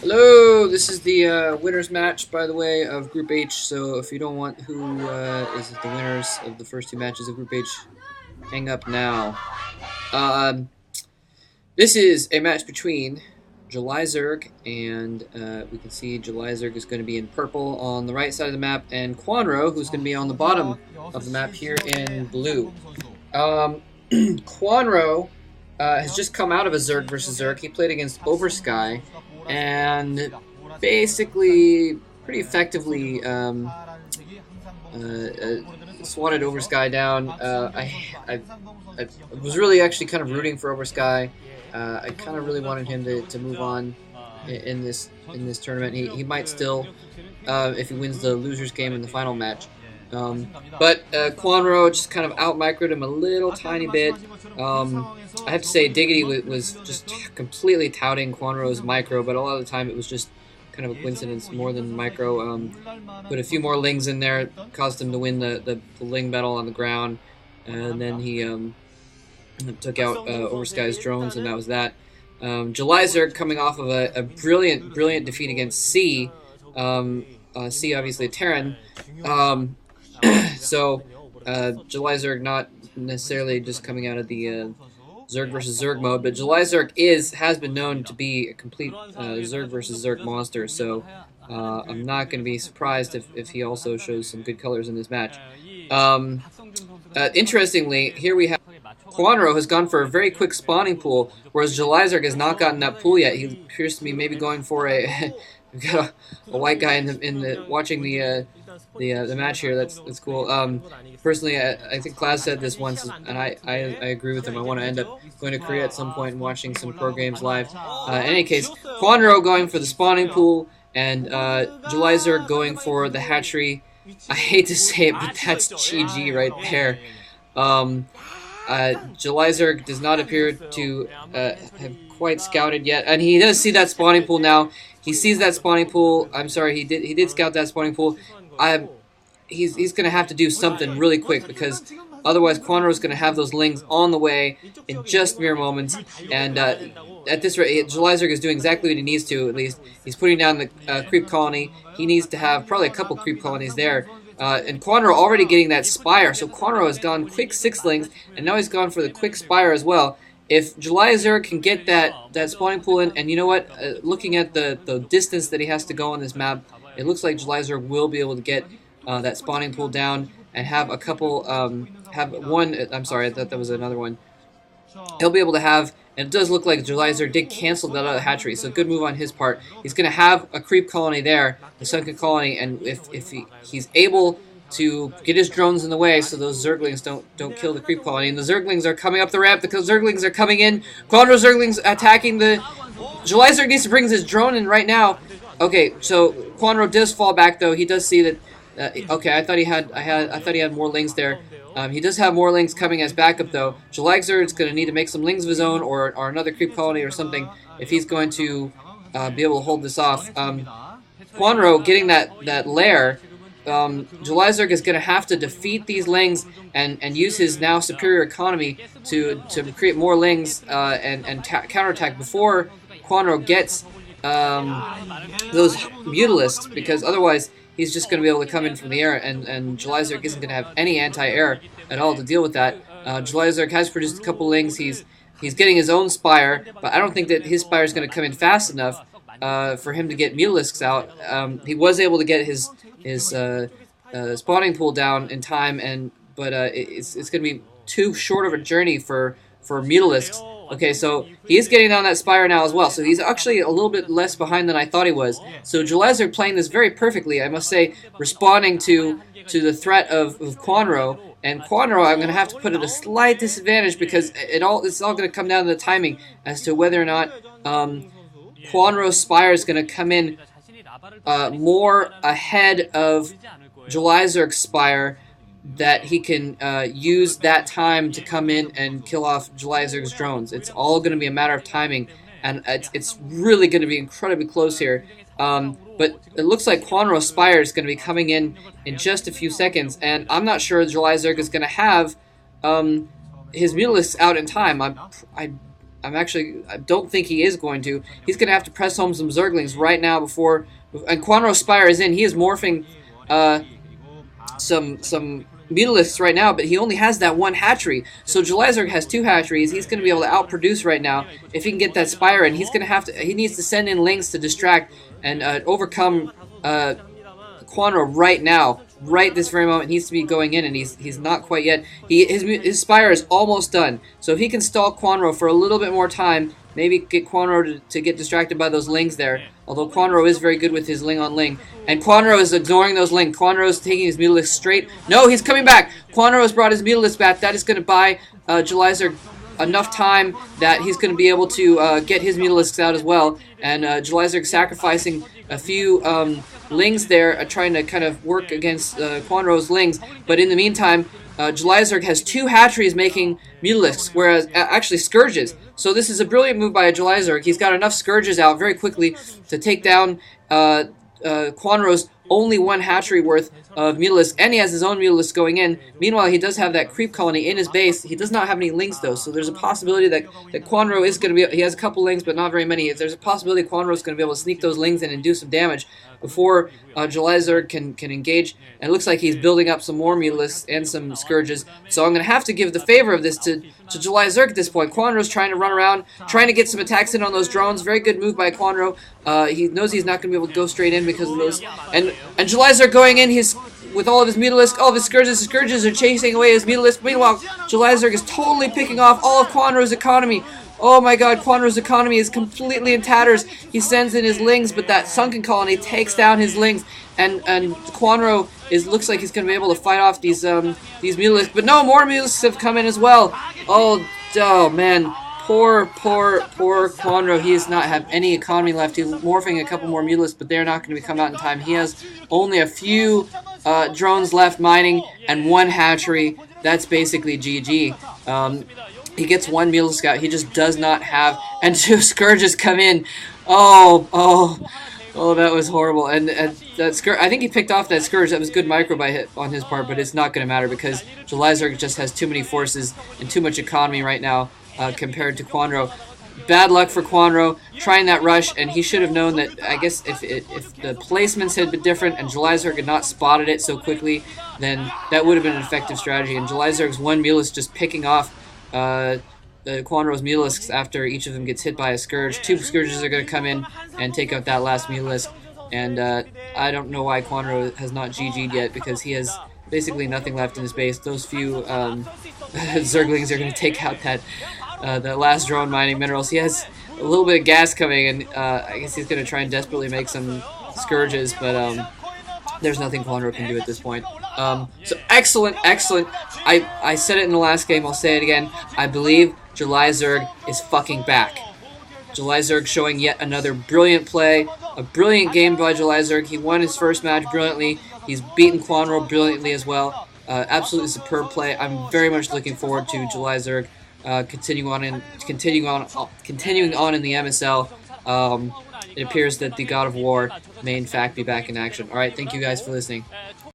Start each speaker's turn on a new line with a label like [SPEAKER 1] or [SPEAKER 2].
[SPEAKER 1] Hello, this is the winners match, by the way, of Group H. So if you don't want who is the winners of the first two matches of Group H, hang up now. Um, this is a match between July Zerg, and we can see July Zerg is going to be in purple on the right side of the map, and Kwanro, who's going to be on the bottom of the map here in blue. Kwanro has just come out of a Zerg versus Zerg. He played against Oversky, and basically pretty effectively swatted Oversky down. I was really actually kind of rooting for Oversky. I kind of really wanted him to move on in this tournament. He might still, if he wins the losers game in the final match. But Kwanro just kind of out-microed him a little tiny bit. I have to say, Diggity was just completely touting Kwanro's micro, but a lot of the time it was just kind of a coincidence more than micro. Put a few more lings in there, caused him to win the ling battle on the ground, and then he took out Oversky's drones, and that was that. July Zerg coming off of a brilliant defeat against C. C obviously Terran. So July Zerg not necessarily just coming out of the Zerg versus Zerg mode, but July Zerg has been known to be a complete Zerg versus Zerg monster, so I'm not going to be surprised if he also shows some good colors in this match. Interestingly, here we have Kwanro has gone for a very quick spawning pool, whereas July Zerg has not gotten that pool yet. He appears to be maybe going for a we've got a white guy in the watching the match here. That's cool. Personally, I think Klaus said this once, and I agree with him. I want to end up going to Korea at some point and watching some pro games live. In any case, Kwanro going for the spawning pool, and July Zerg going for the hatchery. I hate to say it, but that's GG right there. July Zerg does not appear to have quite scouted yet, and he does see that spawning pool now. He sees that spawning pool. I'm sorry, he did scout that spawning pool. He's going to have to do something really quick, because otherwise Kwanro is going to have those lings on the way in just mere moments. And at this rate, July Zerg is doing exactly what he needs to, at least. He's putting down the creep colony. He needs to have probably a couple creep colonies there. And Kwanro already getting that spire, so Kwanro has gone quick 6 lings, and now he's gone for the quick spire as well. If July Zerg can get that spawning pool in, and you know what, looking at the distance that he has to go on this map, it looks like July Zerg will be able to get that spawning pool down and have a couple, have one, I'm sorry, I thought that was another one. He'll be able to have, and it does look like July Zerg did cancel that other hatchery, so good move on his part. He's going to have a creep colony there, the sunken colony, and if he's able to get his drones in the way so those Zerglings don't kill the creep colony. And the Zerglings are coming up the ramp. The Zerglings are coming in. Kwanro Zerglings attacking the... July Zerg needs to bring his drone in right now. Okay, so Kwanro does fall back though. He does see that... okay, I thought he had more lings there. He does have more lings coming as backup though. July Zerg is going to need to make some lings of his own, or another creep colony or something, if he's going to be able to hold this off. Kwanro getting that lair... July Zerg is going to have to defeat these lings and use his now superior economy to create more lings and counterattack before Kwanro gets those mutalisks, because otherwise he's just going to be able to come in from the air, and July Zerg isn't going to have any anti-air at all to deal with that. July Zerg has produced a couple lings. He's getting his own spire, but I don't think that his spire is going to come in fast enough for him to get mutalisks out. He was able to get his spawning pool down in time, but it's going to be too short of a journey for mutalisks. Okay, so he's getting down that spire now as well, so he's actually a little bit less behind than I thought he was. So July Zerg playing this very perfectly, I must say, responding to the threat of Kwanro. And Kwanro, I'm going to have to put at a slight disadvantage, because it's all going to come down to the timing as to whether or not Kwanro's spire is going to come in more ahead of July Zerg's spire, that he can use that time to come in and kill off July Zerg's drones. It's all going to be a matter of timing, and it's really going to be incredibly close here. But it looks like Kwanro's spire is going to be coming in just a few seconds, and I'm not sure July Zerg is going to have his mutalisks out in time. I don't think he is going to. He's going to have to press home some Zerglings right now before. And Kwanro Spire is in. He is morphing some Mutalisks right now, but he only has that one hatchery. So Jelizerg has 2 hatcheries. He's going to be able to outproduce right now if he can get that Spire in. He's going to have to. He needs to send in Lings to distract and overcome Kwanro right now. Right this very moment, he needs to be going in, and he's not quite yet. His Spire is almost done. So if he can stall Kwanro for a little bit more time, maybe get Kwanro to get distracted by those Lings there. Although Kwanro is very good with his Ling on Ling. And Kwanro is ignoring those Ling. Kwanro is taking his Mutalisk straight. No, he's coming back. Kwanro has brought his Mutalisk back. That is going to buy Jelizerg enough time that he's going to be able to get his Mutalisks out as well. And Jelizerg sacrificing a few Lings there, trying to kind of work against Kwanro's Lings. But in the meantime, Jelizerg has 2 hatcheries making Mutalisks, whereas actually Scourges. So this is a brilliant move by Jelizerg. He's got enough Scourges out very quickly to take down Kwanro's only 1 hatchery worth of Mutalisks, and he has his own Mutalisks going in. Meanwhile, he does have that creep colony in his base. He does not have any Lings, though, so there's a possibility that Kwanro is going to be... He has a couple Lings, but not very many. There's a possibility Kwanro is going to be able to sneak those Lings in and do some damage before Jelizerg can engage. And it looks like he's building up some more Mutalisks and some Scourges. So I'm going to have to give the favor of this to Jelizerg at this point. Quanro's trying to run around, trying to get some attacks in on those drones. Very good move by Kwanro. He knows he's not going to be able to go straight in because of those. And Jelizerg going in, with all of his Mutalisks, all of his Scourges are chasing away his Mutalisks. Meanwhile, Jelizerg is totally picking off all of Quanro's economy. Oh my god, Quanro's economy is completely in tatters. He sends in his Lings, but that sunken colony takes down his Lings, and Kwanro looks like he's going to be able to fight off these Mutalisks. But no, more Mutalisks have come in as well. Oh man. Poor Kwanro. He does not have any economy left. He's morphing a couple more Mutalisks, but they're not going to come out in time. He has only a few drones left mining and 1 hatchery. That's basically GG. He gets 1 Mutalisk out. He just does not have... And 2 Scourges come in. Oh, that was horrible. And that Scourge... I think he picked off that Scourge. That was good micro by hit on his part, but it's not going to matter because Jelizerg just has too many forces and too much economy right now compared to Kwanro. Bad luck for Kwanro trying that rush, and he should have known that. I guess if the placements had been different and Jelizerg had not spotted it so quickly, then that would have been an effective strategy. And Jelizerg's 1 Mutalisk just picking off Kwanro's Mutalisks after each of them gets hit by a Scourge. 2 Scourges are going to come in and take out that last Mutalisk. And I don't know why Kwanro has not GG'd yet, because he has basically nothing left in his base. Those few Zerglings are going to take out that last drone mining minerals. He has a little bit of gas coming, and I guess he's going to try and desperately make some Scourges, but there's nothing Kwanro can do at this point. So excellent. I said it in the last game, I'll say it again. I believe Jelizerg is fucking back. Jelizerg showing yet another brilliant play. A brilliant game by Jelizerg. He won his first match brilliantly. He's beaten Kwanro brilliantly as well. Absolutely superb play. I'm very much looking forward to Jelizerg continuing on in the MSL. It appears that the God of War may in fact be back in action. Alright, thank you guys for listening.